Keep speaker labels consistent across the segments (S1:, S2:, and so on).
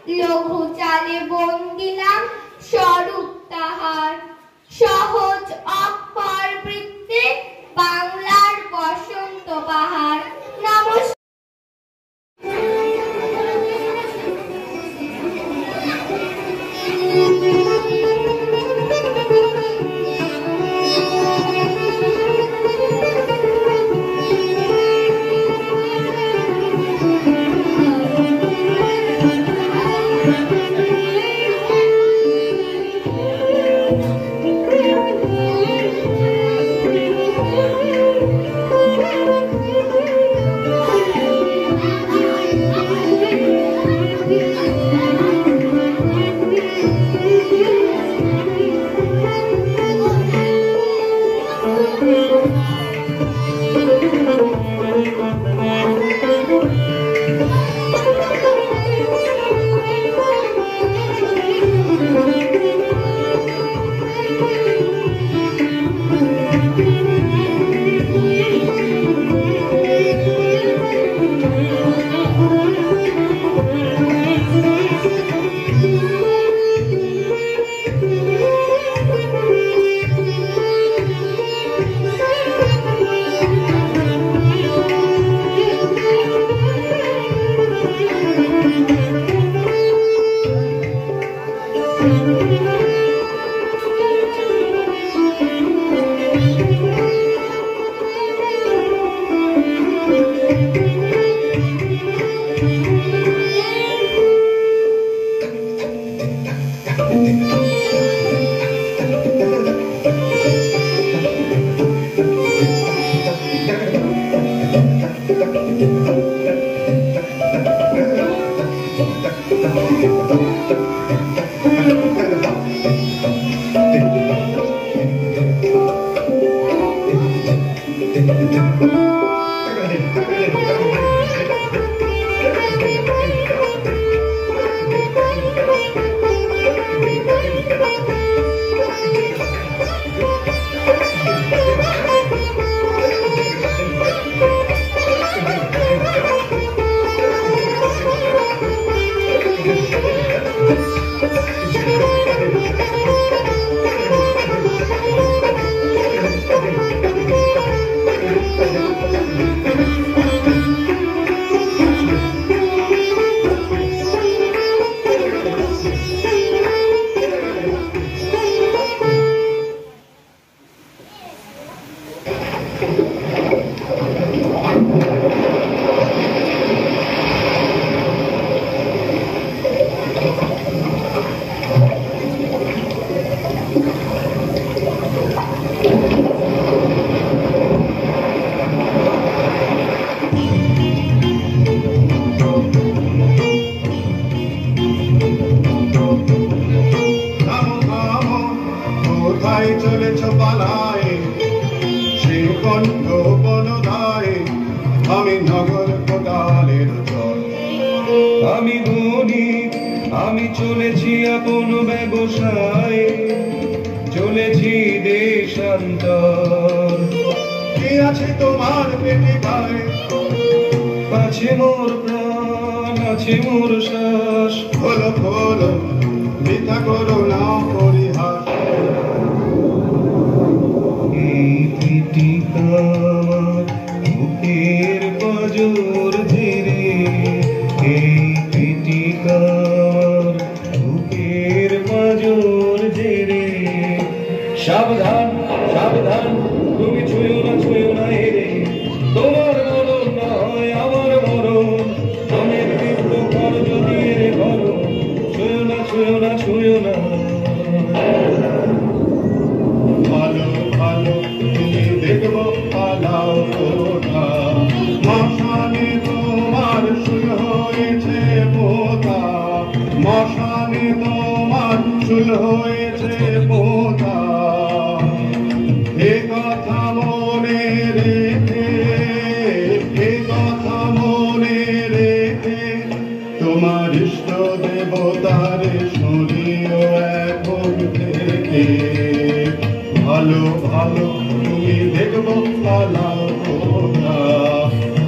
S1: লঘু চালে বন্দিলাম স্বরূপ তাহার, সহজ অক্ষর বৃত্তে বাংলার বসন্ত বাহার। নমস্কার।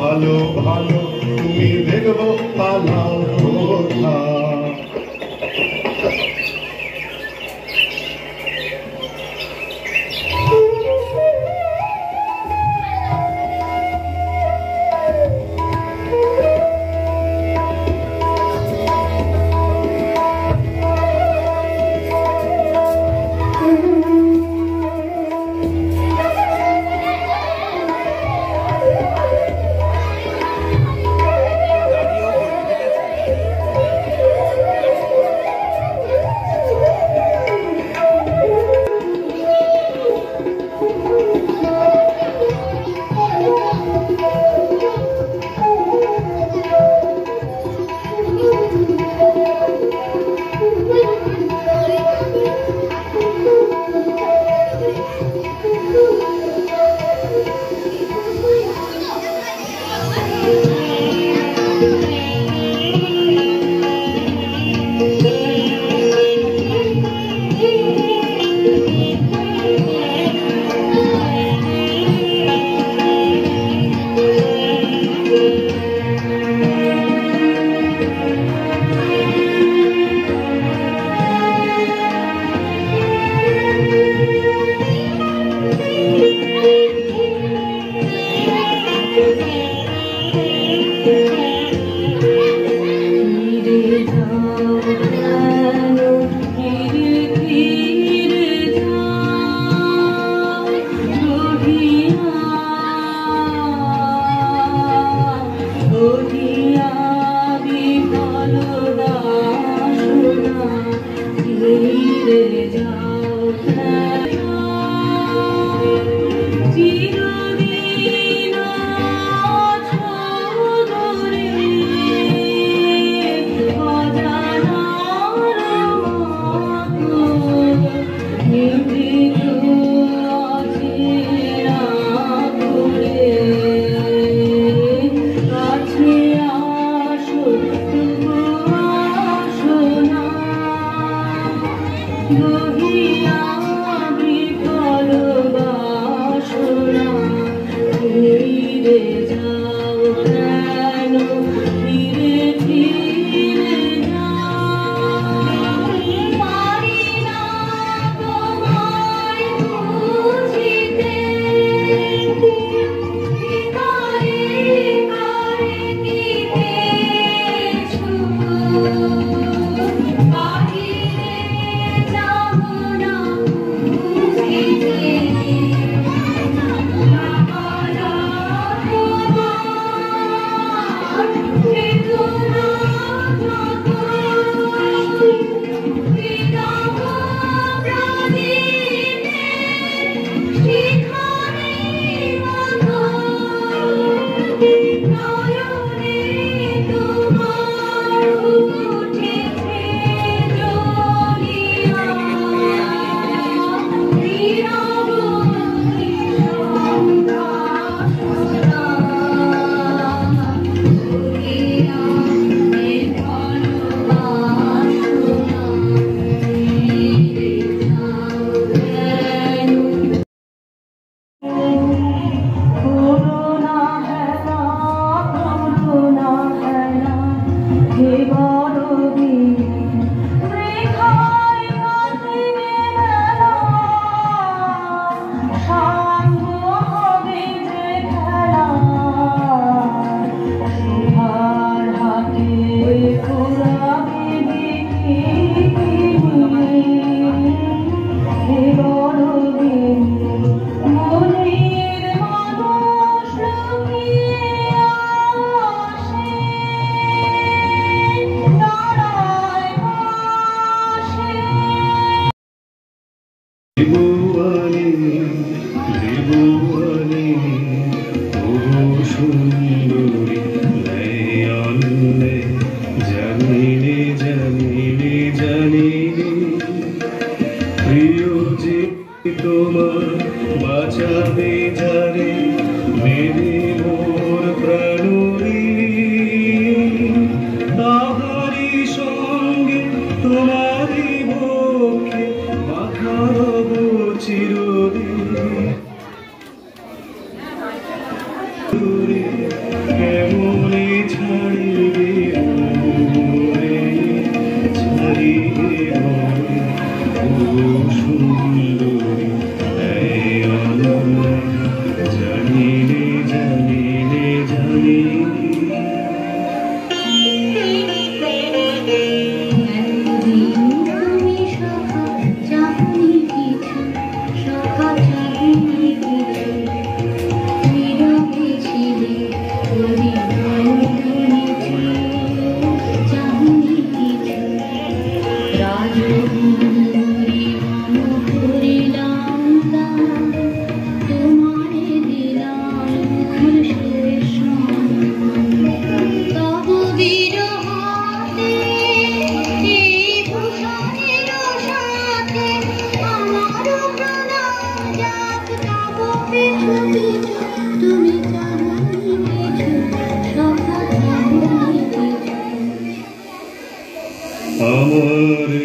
S2: ভালো ভালো তুমি দেখবো পালাও কোথা।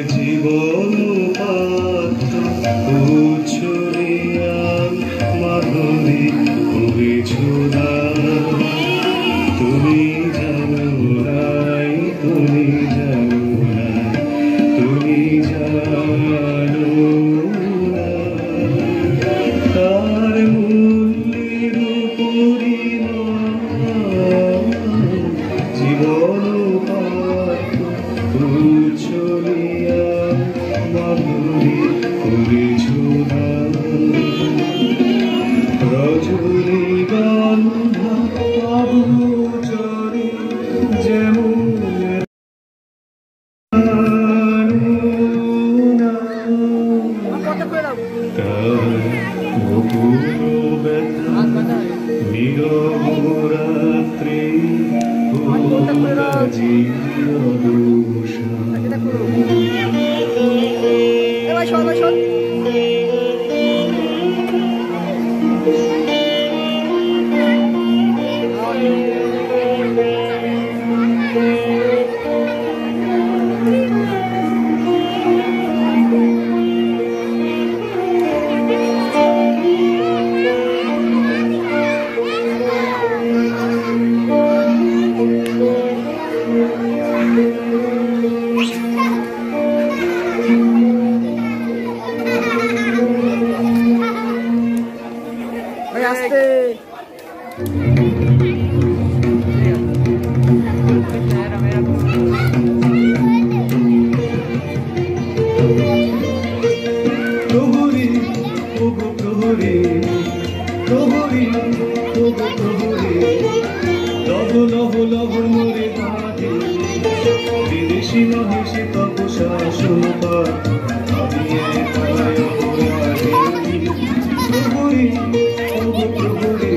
S2: জীবন সুন্দর আমি একাই অপরাধী প্রভুরি প্রভুরি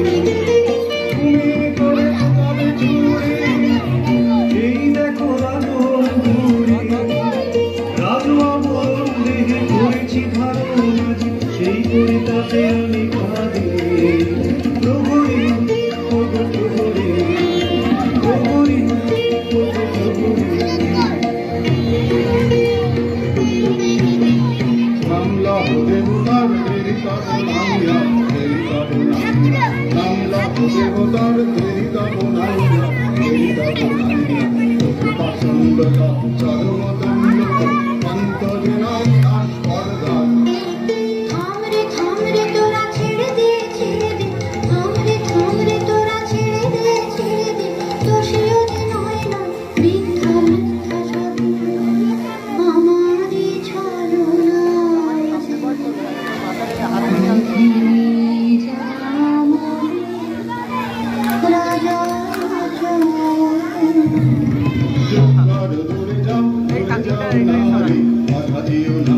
S2: তুমি করে তবে চুরি এই দেখো রাজপুরী রাজুয়া বন্দী করেছি ধারণ সেই কবিতাতে আমি কাঁদি প্রভুরি প্রভুরি প্রভুরি নামলা দেবতার দেরি কাবনাইয়া দেরি কাবনাইয়া নামলা দেবতার দেরি কাবনাইয়া দেরি কাবনাইয়া পছন্দ চরমদণ্ড অন্তর্জনাই আস্পর্ধা
S3: থামরে থামরে তোরা ছেড়ে দে থামরে থামরে তোরা ছেড়ে দে দোষীও নয় না মিথ্যা মিথ্যা আমারই ছলনায় রাজা
S2: দূরে যাও নারী বাধা দিও না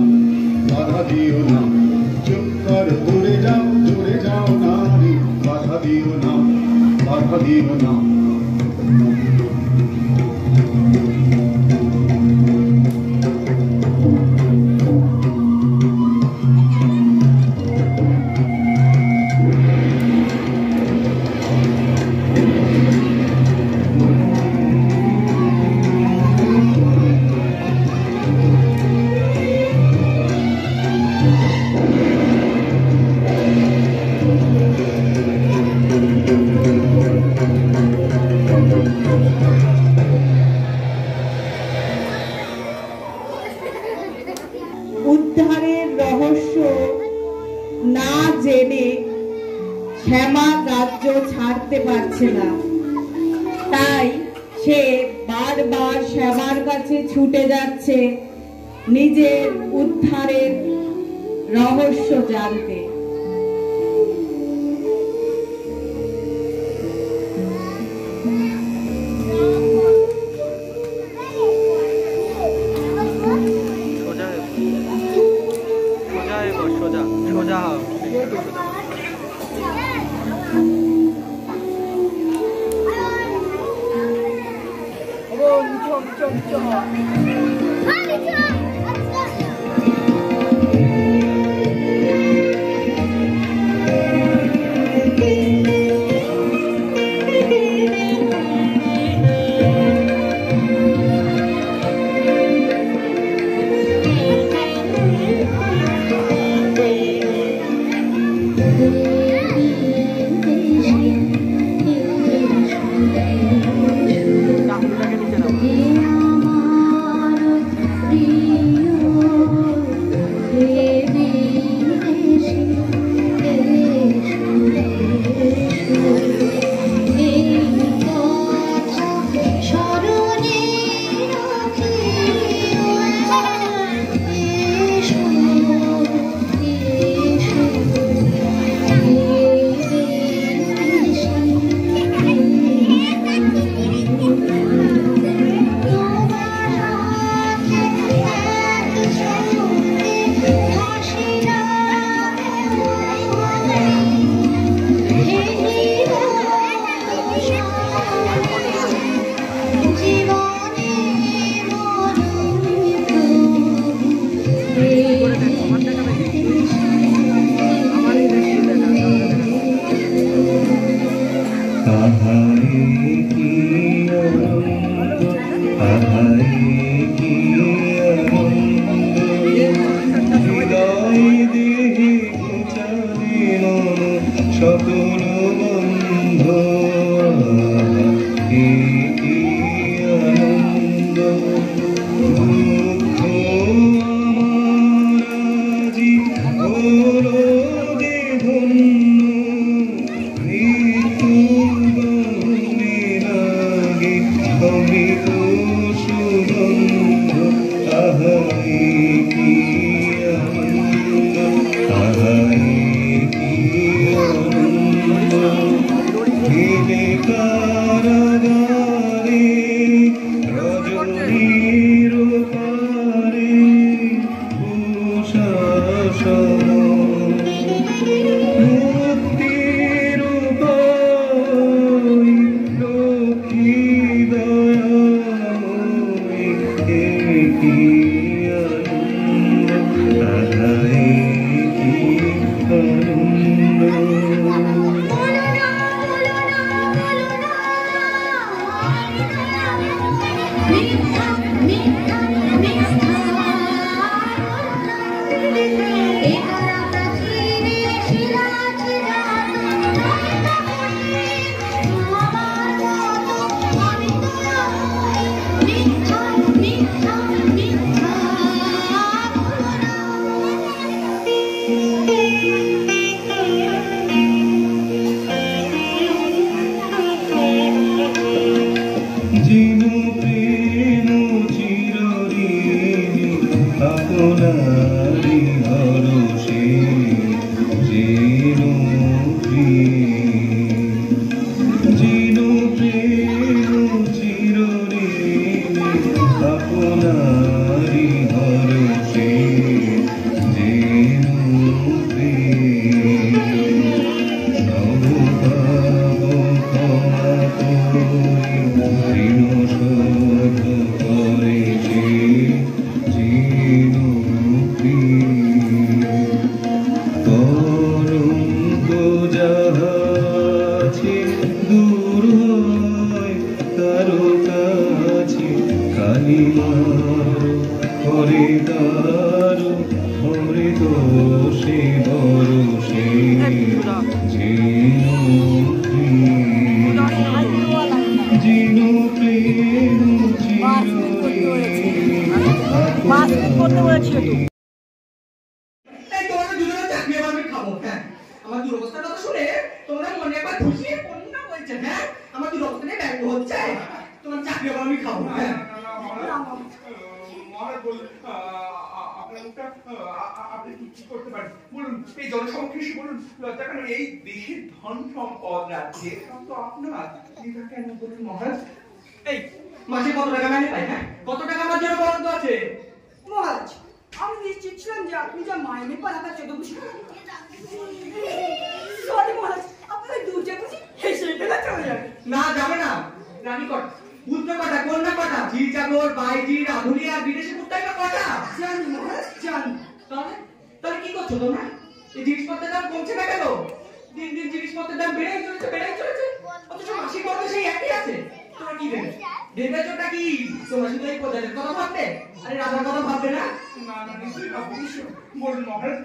S2: বাধা দিও না চুপ কর দূরে যাও নারী বাধা দিও না বাধা দিও না
S4: উদ্ধারের রহস্য না জেনে শ্যামা রাজ্য ছাড়তে পারছে না, তাই সে বারবার শ্যামার কাছে ছুটে যাচ্ছে নিজের উদ্ধারের রহস্য জানতে।
S5: সোজা সোজা হও
S2: আপনারি হরষে যেন প্রেম চিরঋণী আপনারি হরষে যেন প্রেম নব পাব ক্ষমা করে ঋণ শোধ করে যেন প্রেম করুণ যাহাছে দূর হয় কারো কাছে কালিমার হরে তারো হরে দোষে বরষে যেন প্রেম
S5: করতে বলেছিল তো
S6: তাই তোমরা দুজনে চাকরি আমি খাবো। হ্যাঁ, আমার দুরবস্থার কথা শুনে তোমরা মনে একবার খুশিয়ে পড়না বলছে। হ্যাঁ, আমার দুরবস্থা নিয়ে ব্যঙ্গ হচ্ছে। তোমার চাকরি আমি খাবো। হ্যাঁ,
S7: আপনি কি করতে পারেন বলুন? এই জনসংখ্যা বলুন, লজ্জা কেন? এই দেশের ধন সম্পদ রাজ্যের সব তো আপনার। কেন বলুন মহারাজ?
S6: এই মাসে কত টাকা মাইনে পাই? হ্যাঁ, কত টাকা আমার জন্য বরাদ্দ আছে?
S5: মহারাজ, আমি নিশ্চিত ছিলাম যে আপনি যা মাইনে পান আপনার 14 বুঝি। সরি মহারাজ, আপনার দুর্যা বুঝি হেসে ফেলা চলে যাবে।
S6: না, যাবে না। রানী কট, পুত্র কটা, কন্যা কটা, ঝি চাকর, বাইজি, রাধুনি আর বিদেশি পুত্রাই বা কটা?
S5: জানি মহারাজ, জানি।
S6: তাহলে তাহলে কি করছো তোমরা? এই জিনিসপত্রের দাম কমছে না কেন? দিন দিন জিনিসপত্রের দাম বেড়েই চলেছে। অথচ মাসিক খরচ সেই একই আছে। তোমরা কি ভেবে ভেবেছোটা কি? তোমরা শুধু এই প্রজাদের কথা ভাববে, আরে রাজার কথা ভাববে না?
S7: না না, নিশ্চয়ই বলুন মহারাজ।